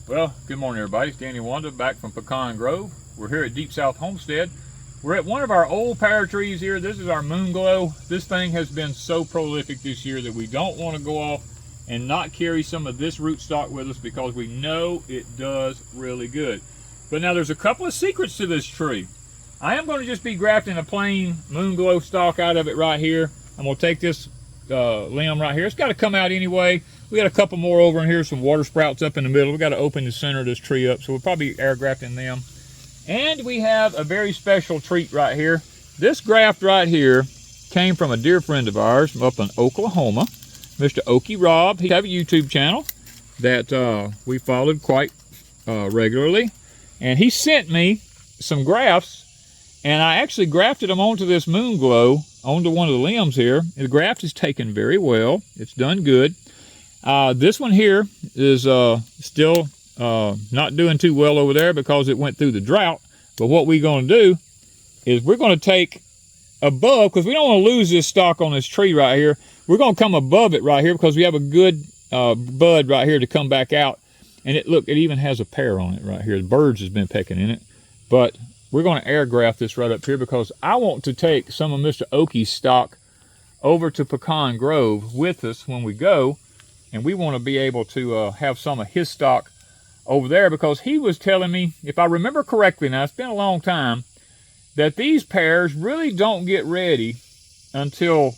Well, good morning everybody. It's Danny Wanda back from Pecan Grove. We're here at Deepsouth Homestead. We're at one of our old pear trees here. This is our moon glow. This thing has been so prolific this year that we don't want to go off and not carry some of this rootstock with us because we know it does really good. But now there's a couple of secrets to this tree. I am going to just be grafting a plain moon glow stalk out of it right here. I'm going to take this limb right here. It's got to come out anyway. We got a couple more over in here, some water sprouts up in the middle. We got to open the center of this tree up, so we'll probably be air grafting them. And we have a very special treat right here. This graft right here came from a dear friend of ours up in Oklahoma, Mr. Okie Rob. He has a YouTube channel that we followed quite regularly, and he sent me some grafts, and I actually grafted them onto this moon glow, onto one of the limbs here. The graft is taken very well. It's done good. This one here is still not doing too well over there because it went through the drought. But what we're going to do is we're going to take above, because we don't want to lose this stalk on this tree right here. We're going to come above it right here because we have a good bud right here to come back out. And look, it even has a pear on it right here. The birds has been pecking in it. But we're going to air graft this right up here because I want to take some of Mr. Okie's stock over to Pecan Grove with us when we go. And we want to be able to have some of his stock over there because he was telling me, if I remember correctly, now it's been a long time, that these pears really don't get ready until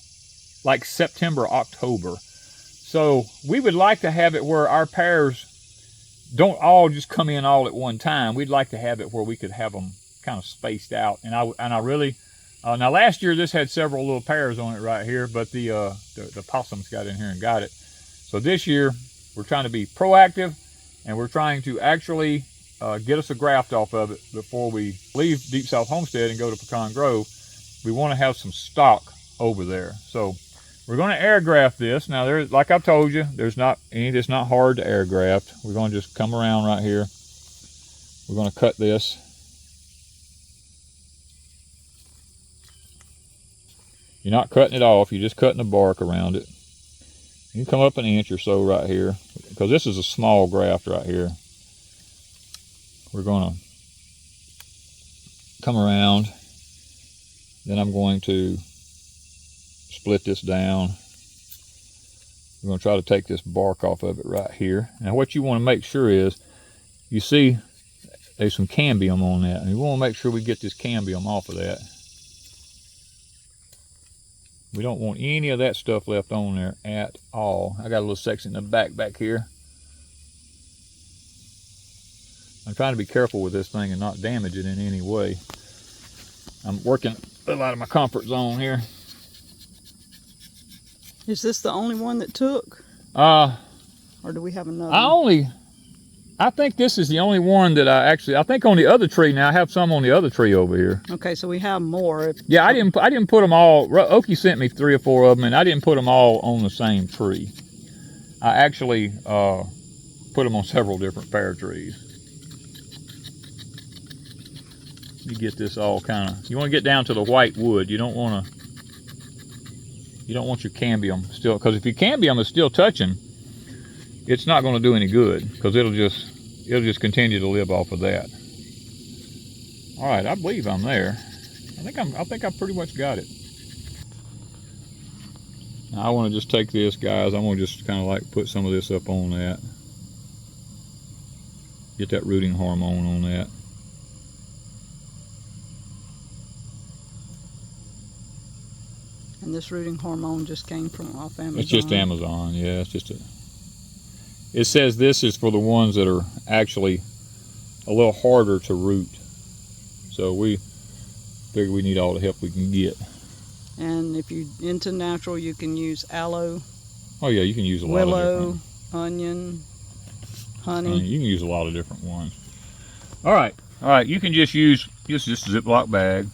like September, October. So we would like to have it where our pears don't all just come in all at one time. We'd like to have it where we could have them kind of spaced out. And I really, now last year this had several little pears on it right here, but the possums got in here and got it. So this year, we're trying to be proactive, and we're trying to actually get us a graft off of it before we leave Deepsouth Homestead and go to Pecan Grove. We want to have some stock over there. So we're going to air graft this. Now, there's, like I've told you, there's not any, it's not hard to air graft. We're going to just come around right here. We're going to cut this. You're not cutting it off, you're just cutting the bark around it. You can come up an inch or so right here, because this is a small graft right here. We're going to come around, then I'm going to split this down. We're going to try to take this bark off of it right here. Now what you want to make sure is, you see there's some cambium on that, and you want to make sure we get this cambium off of that. We don't want any of that stuff left on there at all. I got a little section in the back here. I'm trying to be careful with this thing and not damage it in any way. I'm working a lot of my comfort zone here. Is this the only one that took? Or do we have another? I think this is the only one that I think on the other tree now, I have some on the other tree over here. Okay, so we have more. Yeah, I didn't put them all. Okie sent me 3 or 4 of them, and I didn't put them all on the same tree. I actually put them on several different pear trees. You get this all kind of, you want to get down to the white wood. You don't want your cambium still, because if your cambium is still touching, it's not going to do any good, because it'll just continue to live off of that. All right, I believe I'm there. I think I pretty much got it. Now I want to just take this, guys. I'm going to just kind of like put some of this up on that. Get that rooting hormone on that. And this rooting hormone just came from off Amazon. It's just Amazon, yeah. It's just it says this is for the ones that are actually a little harder to root. So we figure we need all the help we can get. And if you're into natural, you can use aloe. Oh yeah, you can use a lot of different. Willow, onion, honey. You can use a lot of different ones. All right. You can just use just a Ziploc bag.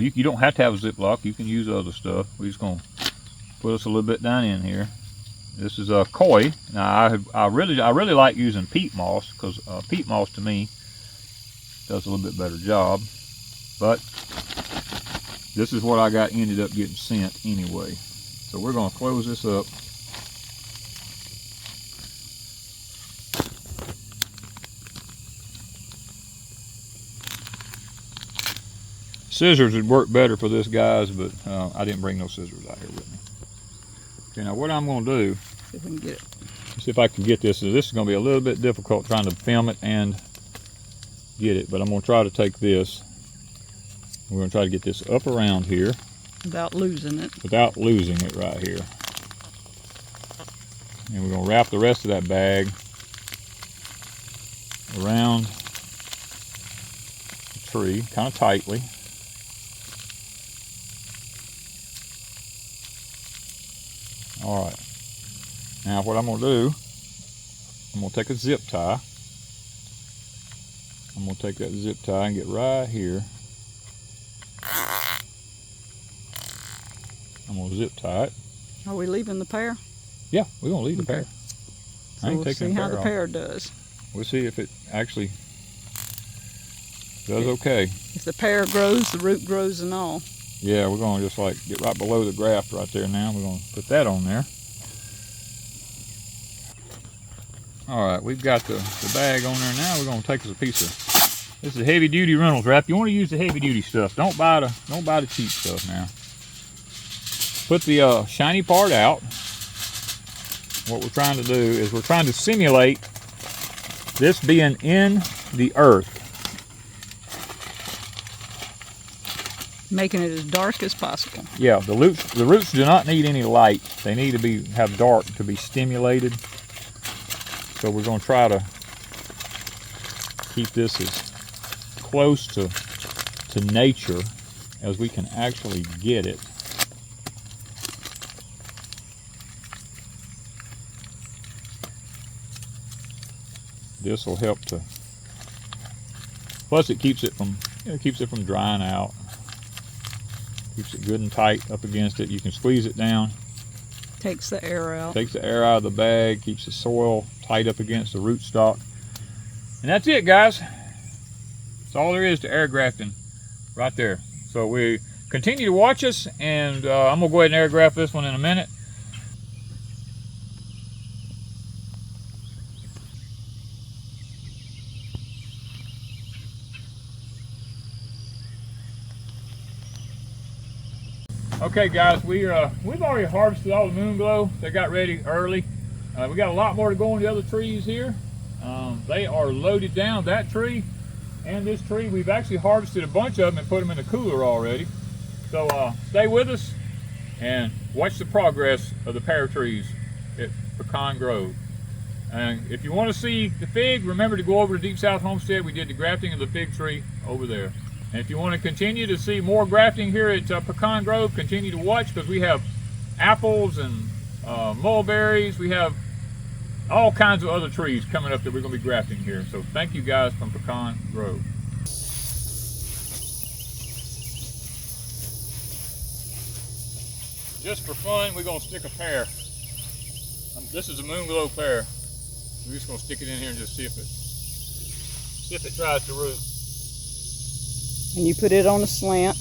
You don't have to have a Ziploc. You can use other stuff. We're just gonna put us a little bit down in here. This is a koi. Now I really like using peat moss, because peat moss to me does a little bit better job. But this is what I ended up getting sent anyway. So we're going to close this up. Scissors would work better for this, guys, but I didn't bring no scissors out here with me. Okay, now what I'm going to do, See if we can get it. see if I can get this. This is going to be a little bit difficult trying to film it and get it, but I'm going to try to take this. We're going to try to get this up around here. Without losing it. Without losing it right here. And we're going to wrap the rest of that bag around the tree, kind of tightly. All right. Now what I'm going to do, I'm going to take a zip tie. I'm going to take that zip tie and get right here. I'm going to zip tie it. Are we leaving the pear? Yeah, we're going to leave the pear. So we'll see how the pear does. We'll see if it actually does okay. If the pear grows, the root grows and all. Yeah, we're going to just like get right below the graft right there now. We're going to put that on there. All right, we've got the bag on there now. We're going to take us a piece of, this is heavy duty Reynolds wrap. You want to use the heavy duty stuff. Don't buy the cheap stuff now. Put the shiny part out. What we're trying to do is we're trying to simulate this being in the earth. Making it as dark as possible. Yeah, the roots do not need any light. They need to have dark to be stimulated. So we're going to try to keep this as close to nature as we can actually get it. This will help to, plus it keeps it from drying out. Keeps it good and tight up against it. You can squeeze it down. Takes the air out. Takes the air out of the bag, keeps the soil tight up against the rootstock. And that's it, guys. That's all there is to air grafting right there. So we continue to watch us, and I'm going to go ahead and air graft this one in a minute. Okay, guys, we've already harvested all the moon glow. They got ready early. We got a lot more to go on the other trees here. They are loaded down. That tree and this tree, we've actually harvested a bunch of them and put them in the cooler already. So stay with us and watch the progress of the pear trees at Pecan Grove. And if you want to see the fig, remember to go over to Deepsouth Homestead. We did the grafting of the fig tree over there. And if you want to continue to see more grafting here at Pecan Grove, continue to watch, because we have apples and mulberries. We have all kinds of other trees coming up that we're going to be grafting here. So thank you guys from Pecan Grove. Just for fun, we're going to stick a pear. This is a moon glow pear. We're just going to stick it in here and just see if it tries to root. And you put it on a slant.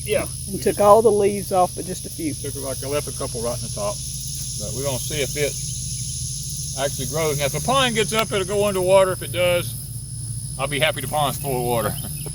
Yeah. And took all the leaves off, but just a few. I left a couple right in the top. But we're going to see if it actually grows. Now if the pond gets up, it'll go underwater. If it does, I'll be happy the pond's full of water.